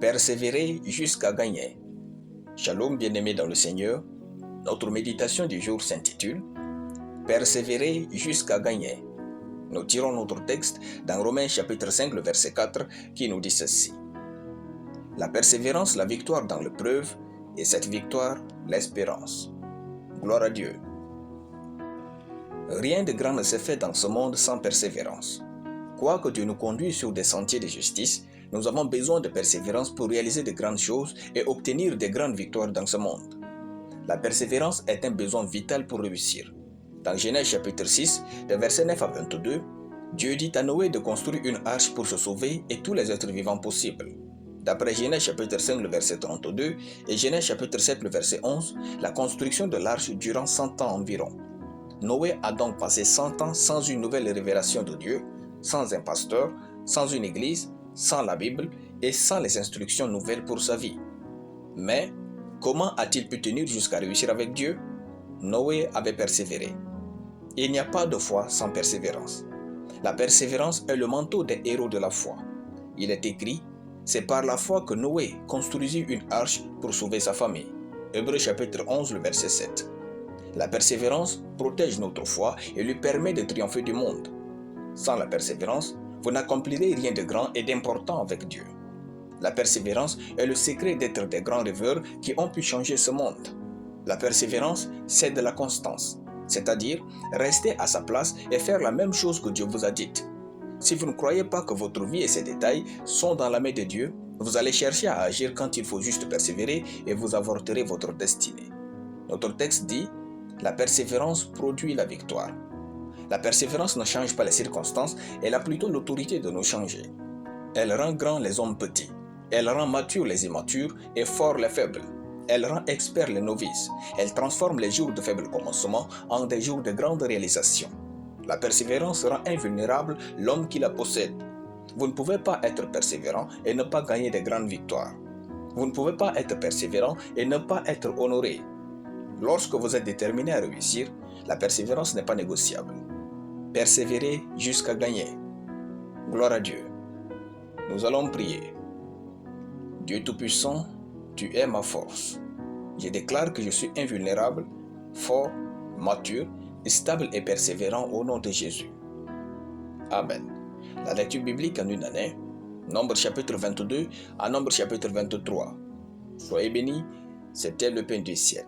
Persévérer jusqu'à gagner. Shalom bien-aimés dans le Seigneur, notre méditation du jour s'intitule « Persévérer jusqu'à gagner ». Nous tirons notre texte dans Romains chapitre 5, le verset 4 qui nous dit ceci. La persévérance, la victoire dans l'épreuve, et cette victoire, l'espérance. Gloire à Dieu. Rien de grand ne se fait dans ce monde sans persévérance. Quoique Dieu nous conduise sur des sentiers de justice, nous avons besoin de persévérance pour réaliser de grandes choses et obtenir de grandes victoires dans ce monde. La persévérance est un besoin vital pour réussir. Dans Genèse chapitre 6, de versets 9 à 22, Dieu dit à Noé de construire une arche pour se sauver et tous les êtres vivants possibles. D'après Genèse chapitre 5, le verset 32 et Genèse chapitre 7, le verset 11, la construction de l'arche durant 100 ans environ. Noé a donc passé 100 ans sans une nouvelle révélation de Dieu, sans un pasteur, sans une église, sans la Bible et sans les instructions nouvelles pour sa vie. Mais, comment a-t-il pu tenir jusqu'à réussir avec Dieu? Noé avait persévéré. Il n'y a pas de foi sans persévérance. La persévérance est le manteau des héros de la foi. Il est écrit, c'est par la foi que Noé construisit une arche pour sauver sa famille. Hébreux chapitre 11, le verset 7. La persévérance protège notre foi et lui permet de triompher du monde. Sans la persévérance, vous n'accomplirez rien de grand et d'important avec Dieu. La persévérance est le secret d'être des grands rêveurs qui ont pu changer ce monde. La persévérance, c'est de la constance, c'est-à-dire rester à sa place et faire la même chose que Dieu vous a dit. Si vous ne croyez pas que votre vie et ses détails sont dans la main de Dieu, vous allez chercher à agir quand il faut juste persévérer et vous avorterez votre destinée. Notre texte dit, la persévérance produit la victoire. La persévérance ne change pas les circonstances, elle a plutôt l'autorité de nous changer. Elle rend grands les hommes petits, elle rend matures les immatures et forts les faibles. Elle rend experts les novices, elle transforme les jours de faible commencement en des jours de grande réalisation. La persévérance rend invulnérable l'homme qui la possède. Vous ne pouvez pas être persévérant et ne pas gagner de grandes victoires. Vous ne pouvez pas être persévérant et ne pas être honoré. Lorsque vous êtes déterminé à réussir, la persévérance n'est pas négociable. Persévérer jusqu'à gagner. Gloire à Dieu. Nous allons prier. Dieu Tout-Puissant, tu es ma force. Je déclare que je suis invulnérable, fort, mature, stable et persévérant au nom de Jésus. Amen. La lecture biblique en une année, Nombre chapitre 22 à Nombre chapitre 23. Soyez bénis, c'était le pain du ciel.